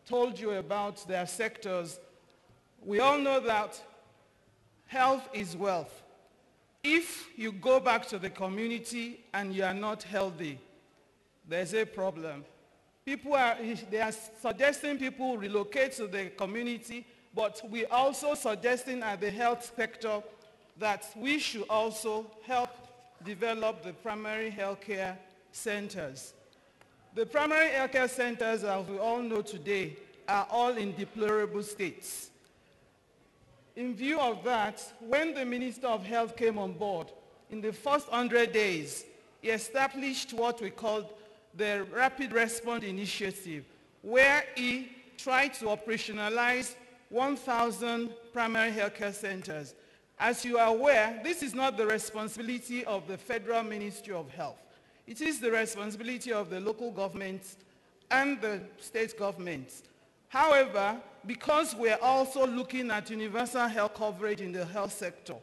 told you about their sectors, we all know that health is wealth. If you go back to the community and you are not healthy, there's a problem. They are suggesting people relocate to the community, but we're also suggesting at the health sector that we should also help develop the primary healthcare centers. The primary healthcare centers, as we all know today, are all in deplorable states. In view of that, when the Minister of Health came on board, in the first 100 days, he established what we called the Rapid Response Initiative, where he tried to operationalize 1,000 primary healthcare centers. As you are aware, this is not the responsibility of the Federal Ministry of Health. It is the responsibility of the local governments and the state governments. However, because we're also looking at universal health coverage in the health sector,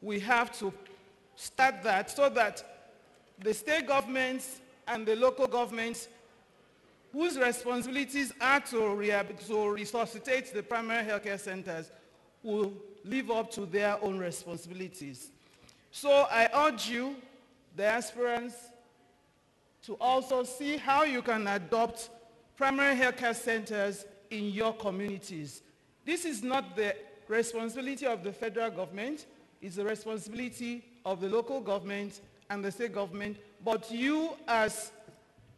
we have to start that so that the state governments and the local governments whose responsibilities are to resuscitate the primary healthcare centers will live up to their own responsibilities. So I urge you, diasporans, to also see how you can adopt primary healthcare centers in your communities. This is not the responsibility of the federal government, it's the responsibility of the local government and the state government, but you as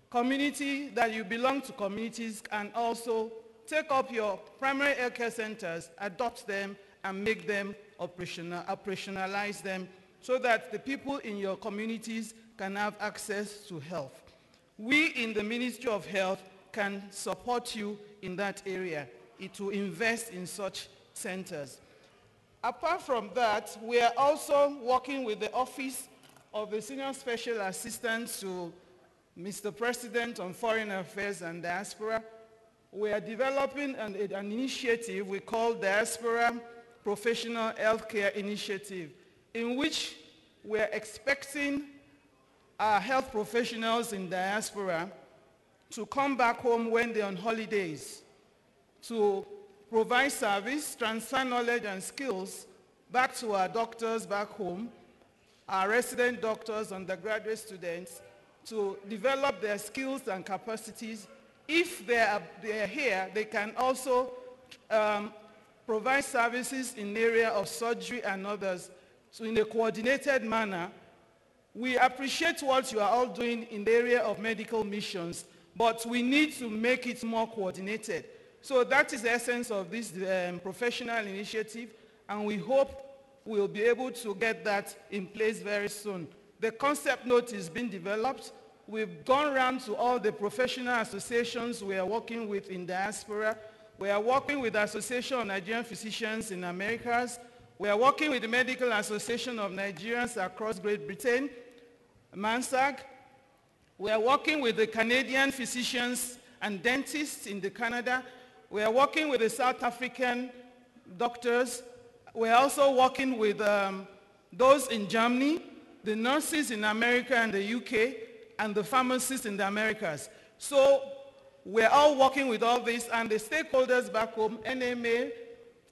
community, that you belong to communities, can also take up your primary healthcare centers, adopt them, and make them operationalize them so that the people in your communities can have access to health. We in the Ministry of Health can support you in that area, to invest in such centers. Apart from that, we are also working with the Office of the Senior Special Assistant to Mr. President on Foreign Affairs and Diaspora. We are developing an initiative we call Diaspora Professional Healthcare Initiative, in which we are expecting our health professionals in diaspora to come back home when they're on holidays, to provide service, transfer knowledge and skills back to our doctors back home, our resident doctors, undergraduate students, to develop their skills and capacities. If they are here, they can also provide services in the area of surgery and others, so in a coordinated manner. We appreciate what you are all doing in the area of medical missions, but we need to make it more coordinated. So that is the essence of this professional initiative, and we hope we'll be able to get that in place very soon. The concept note is being developed. We've gone around to all the professional associations we are working with in diaspora. We are working with the Association of Nigerian Physicians in Americas. We are working with the Medical Association of Nigerians across Great Britain, MANSAG. We are working with the Canadian physicians and dentists in Canada. We are working with the South African doctors. We are also working with those in Germany, the nurses in America and the UK, and the pharmacists in the Americas. So we're all working with all this, and the stakeholders back home, NMA,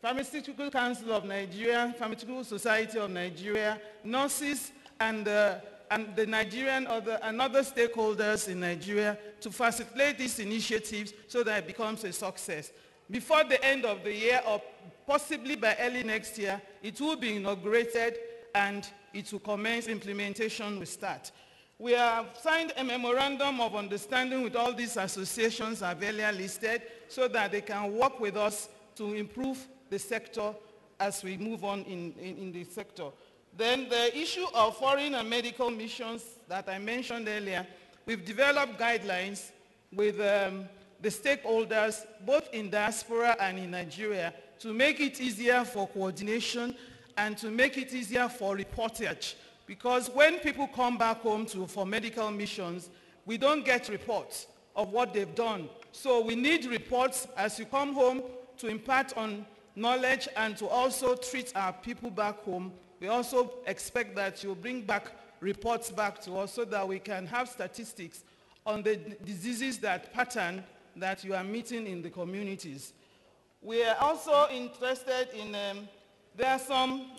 Pharmaceutical Council of Nigeria, Pharmaceutical Society of Nigeria, nurses, and the Nigerian and other stakeholders in Nigeria to facilitate these initiatives so that it becomes a success. Before the end of the year, or possibly by early next year, it will be inaugurated and it will commence, implementation will start. We have signed a memorandum of understanding with all these associations I've earlier listed so that they can work with us to improve the sector as we move on in the sector. Then the issue of foreign and medical missions that I mentioned earlier, we've developed guidelines with the stakeholders, both in diaspora and in Nigeria, to make it easier for coordination and to make it easier for reportage. Because when people come back home for medical missions, we don't get reports of what they've done. So we need reports as you come home to impart on knowledge and to also treat our people back home. We also expect that you'll bring back reports back to us so that we can have statistics on the diseases that pattern that you are meeting in the communities. We are also interested in, there are some,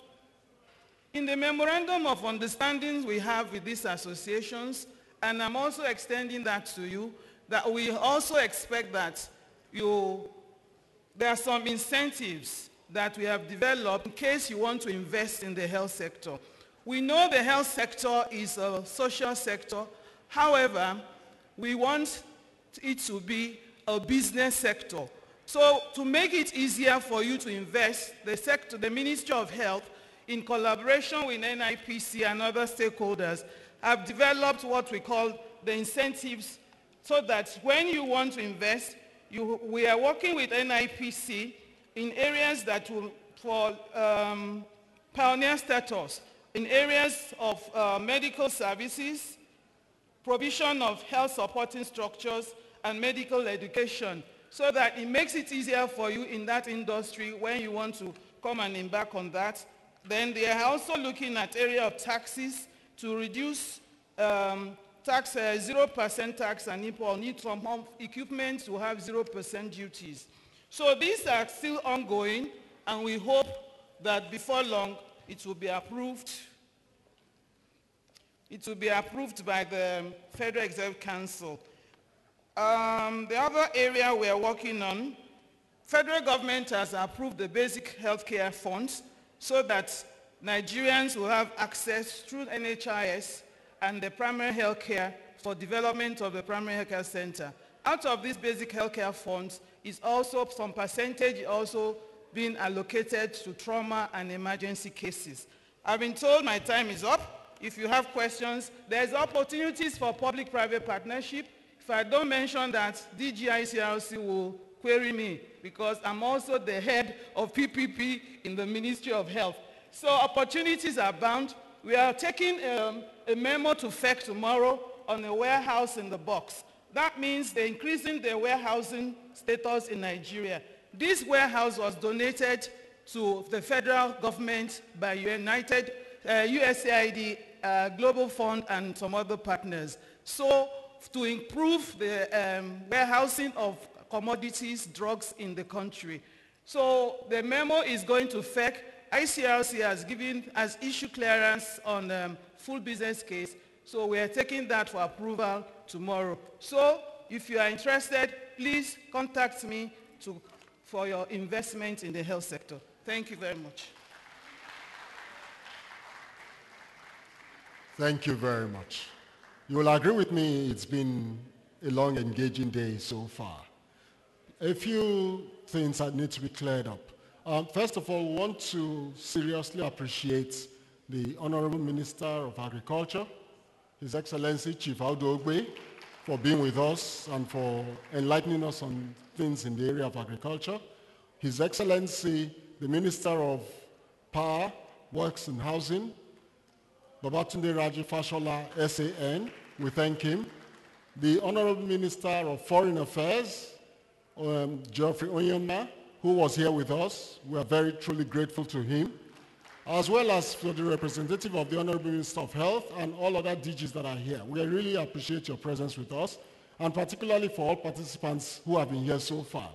in the memorandum of understanding we have with these associations, and I'm also extending that to you, that we also expect that there are some incentives that we have developed in case you want to invest in the health sector. We know the health sector is a social sector. However, we want it to be a business sector. So to make it easier for you to invest, the Ministry of Health, in collaboration with NIPC and other stakeholders, have developed what we call the incentives, so that when you want to invest, we are working with NIPC in areas that will, for pioneer status, in areas of medical services, provision of health supporting structures, and medical education, so that it makes it easier for you in that industry when you want to come and embark on that. Then they are also looking at area of taxes to reduce 0% tax and import, need some home equipment to have 0% duties. So these are still ongoing, and we hope that before long it will be approved. It will be approved by the Federal Executive Council. The other area we are working on, federal government has approved the basic healthcare funds so that Nigerians will have access through NHIS and the primary healthcare for development of the primary healthcare center. Out of these basic healthcare funds is also some percentage also being allocated to trauma and emergency cases. I've been told my time is up. If you have questions, there's opportunities for public-private partnership. If I don't mention that, DGICRC will query me because I'm also the head of PPP in the Ministry of Health. So opportunities are bound. We are taking a memo to FEC tomorrow on a warehouse in the box. That means they're increasing the warehousing status in Nigeria. This warehouse was donated to the federal government by USAID, Global Fund, and some other partners. So to improve the warehousing of commodities, drugs in the country. So the memo is going to FEC. ICRC has issued clearance on full business case. So we are taking that for approval tomorrow. So if you are interested, please contact me for your investment in the health sector. Thank you very much. Thank you very much. You will agree with me, it's been a long, engaging day so far. A few things that need to be cleared up. First of all, we want to seriously appreciate the Honorable Minister of Agriculture, His Excellency Chief Audu Ogbe, for being with us and for enlightening us on things in the area of agriculture. His Excellency, the Minister of Power, Works and Housing, Babatunde Raji Fashola, SAN, we thank him. The Honorable Minister of Foreign Affairs, Geoffrey Onyema, who was here with us. We are very truly grateful to him, as well as for the representative of the Honorable Minister of Health and all other DGs that are here. We really appreciate your presence with us, and particularly for all participants who have been here so far.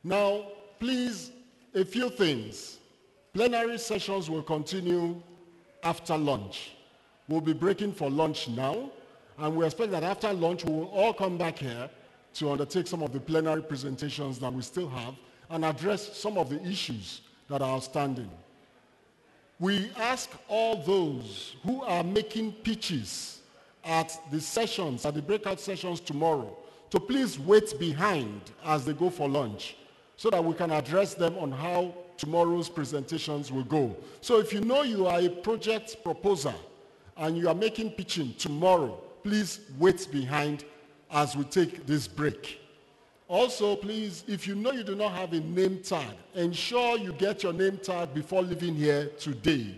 Now, please, a few things. Plenary sessions will continue after lunch. We'll be breaking for lunch now, and we expect that after lunch we will all come back here to undertake some of the plenary presentations that we still have and address some of the issues that are outstanding. We ask all those who are making pitches at the sessions, at the breakout sessions tomorrow, to please wait behind as they go for lunch so that we can address them on how tomorrow's presentations will go. So if you know you are a project proposer and you are making pitching tomorrow, please wait behind as we take this break. Also, please, if you know you do not have a name tag, ensure you get your name tag before leaving here today,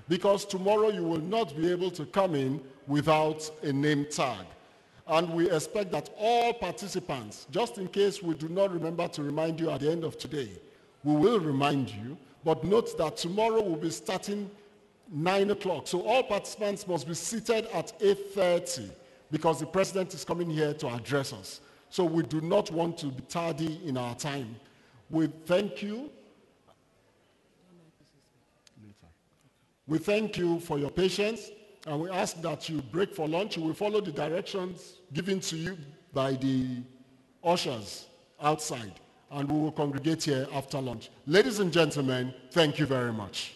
because tomorrow you will not be able to come in without a name tag. And we expect that all participants, just in case we do not remember to remind you at the end of today, we will remind you, but note that tomorrow we'll be starting 9 o'clock. So all participants must be seated at 8:30 because the president is coming here to address us. So we do not want to be tardy in our time. We thank you. We thank you for your patience, and we ask that you break for lunch. You will follow the directions given to you by the ushers outside, and we will congregate here after lunch. Ladies and gentlemen, thank you very much.